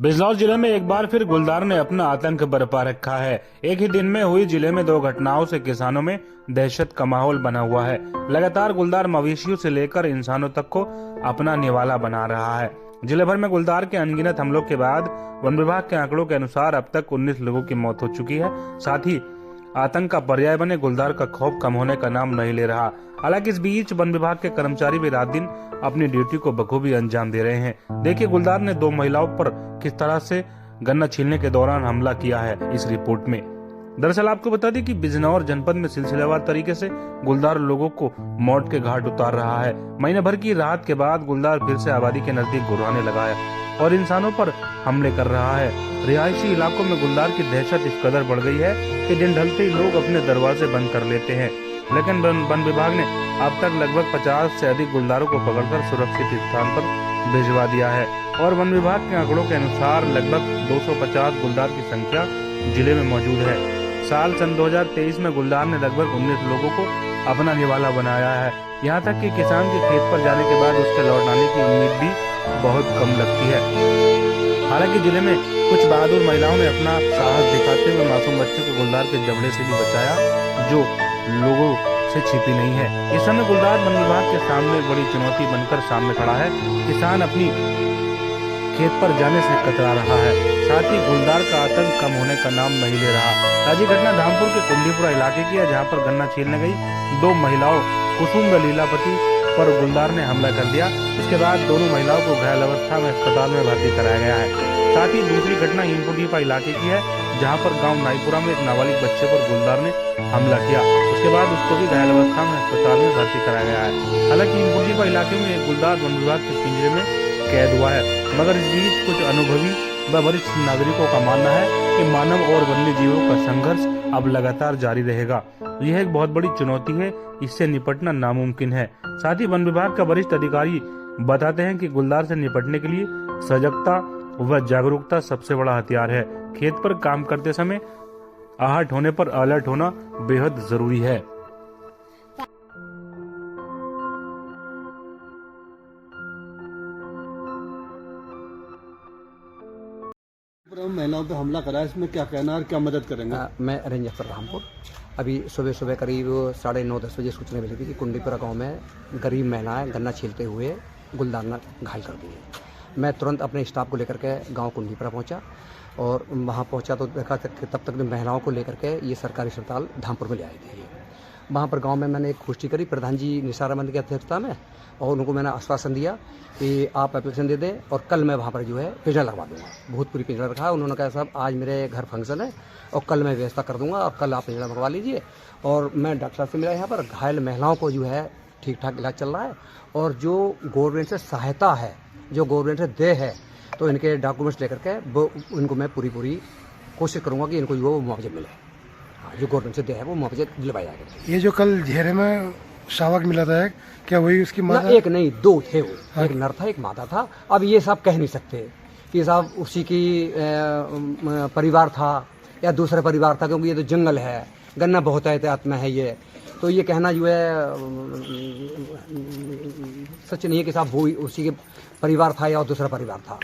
बिजनौर जिले में एक बार फिर गुलदार ने अपना आतंक बरपा रखा है। एक ही दिन में हुई जिले में 2 घटनाओं से किसानों में दहशत का माहौल बना हुआ है। लगातार गुलदार मवेशियों से लेकर इंसानों तक को अपना निवाला बना रहा है। जिले भर में गुलदार के अनगिनत हमलों के बाद वन विभाग के आंकड़ों के अनुसार अब तक 19 लोगों की मौत हो चुकी है। साथ ही आतंक का पर्याय बने गुलदार का खौफ कम होने का नाम नहीं ले रहा। हालांकि इस बीच वन विभाग के कर्मचारी भी रात दिन अपनी ड्यूटी को बखूबी अंजाम दे रहे हैं। देखिए गुलदार ने 2 महिलाओं पर किस तरह से गन्ना छीलने के दौरान हमला किया है इस रिपोर्ट में। दरअसल आपको बता दें कि बिजनौर जनपद में सिलसिलेवार तरीके से गुलदार लोगों को मौत के घाट उतार रहा है। महीने भर की राहत के बाद गुलदार फिर से आबादी के नजदीक घुराने लगा है और इंसानों पर हमले कर रहा है। रिहायशी इलाकों में गुलदार की दहशत इस कदर बढ़ गई है कि दिन ढलते ही लोग अपने दरवाजे बंद कर लेते हैं। लेकिन वन विभाग ने अब तक लगभग 50 से अधिक गुलदारों को पकड़कर सुरक्षित स्थान पर भिजवा दिया है और वन विभाग के आंकड़ों के अनुसार लगभग 250 गुलदार की संख्या जिले में मौजूद है। साल सन 2023 में गुलदार ने लगभग 19 लोगों को अपना निवाला बनाया है। यहाँ तक कि किसान के खेत पर जाने के बाद उसके लौट आने की उम्मीद भी बहुत कम लगती है। हालांकि जिले में कुछ बहादुर महिलाओं ने अपना साहस दिखाते हुए मासूम बच्चों को गुलदार के जबड़े से भी बचाया, जो लोगों से छिपी नहीं है। इस समय गुलदार वन विभाग के सामने एक बड़ी चुनौती बनकर सामने खड़ा है। किसान अपनी खेत पर जाने से कतरा रहा है, साथ ही गुलदार का आतंक कम होने का नाम नहीं ले रहा। ताजी घटना धामपुर के कुंडीपुरा इलाके की है, जहां पर गन्ना छीलने गई 2 महिलाओं कुसुम व लीलापति पर गुलदार ने हमला कर दिया। इसके बाद दोनों महिलाओं को घायल अवस्था में अस्पताल में भर्ती कराया गया है। साथ ही दूसरी घटना हिमपुटीपा इलाके की है, जहां पर गांव नाईपुरा में एक नाबालिग बच्चे पर गुलदार ने हमला किया। उसके बाद उसको भी घायल अवस्था में अस्पताल में भर्ती कराया गया है। हालांकि हिमपुटीपा इलाके में एक गुलदार वन विभाग के पिंजरे में कैद हुआ है, मगर इस बीच कुछ अनुभवी व वरिष्ठ नागरिकों का मानना है कि मानव और वन्य जीवों का संघर्ष अब लगातार जारी रहेगा। यह एक बहुत बड़ी चुनौती है, इससे निपटना नामुमकिन है। साथ ही वन विभाग का वरिष्ठ अधिकारी बताते हैं कि गुलदार से निपटने के लिए सजगता व जागरूकता सबसे बड़ा हथियार है। खेत पर काम करते समय आहट होने पर अलर्ट होना बेहद जरूरी है। महिलाओं पे हमला करा है, इसमें क्या कहना है, क्या मदद करेंगे? मैं रेंज अफसर रामपुर। अभी सुबह सुबह करीब 9:30 बजे सूचना मिली थी कि कुंडीपुरा गांव में गरीब महिलाएं गन्ना छीलते हुए गुलदार ने घायल कर दी है। मैं तुरंत अपने स्टाफ को लेकर के गांव कुंडीपुरा पहुंचा और वहां पहुंचा तो देखा तब तक महिलाओं को लेकर के ये सरकारी अस्पताल धामपुर में ले आई थी। वहाँ पर गांव में मैंने एक गोष्ठी करी प्रधान जी निसार अहमद की अध्यक्षता में, और उनको मैंने आश्वासन दिया कि आप एप्लीकेशन दे दें और कल मैं वहाँ पर जो है पिंजरा लगवा दूंगा। भूतपूरी पिंजरा रखा है। उन्होंने कहा साहब आज मेरे घर फंक्शन है और कल मैं व्यवस्था कर दूंगा और कल आप पिंजरा लगवा लीजिए। और मैं डॉक्टर साहब से मिला, यहाँ पर घायल महिलाओं को जो है ठीक ठाक इलाज चल रहा है और जो गवर्नमेंट से सहायता है, जो गवर्नमेंट से दे है, तो इनके डॉक्यूमेंट्स लेकर के वो इनको मैं पूरी कोशिश करूँगा कि इनको जो मुआवजा मिले, जो गवर्नमेंट से दे है वो मुआवजा दिलवाया जाएगा। ये जो कल घेरे में शावक मिला था, क्या वही उसकी मादा? एक नहीं 2 थे वो, हाँ। एक नर था एक मादा था। अब ये साहब कह नहीं सकते कि साहब उसी की परिवार था या दूसरा परिवार था, क्योंकि ये तो जंगल है, गन्ना बहुत एहतियात में है ये, तो ये कहना जो है सच नहीं है कि साहब वो उसी के परिवार था या दूसरा परिवार था।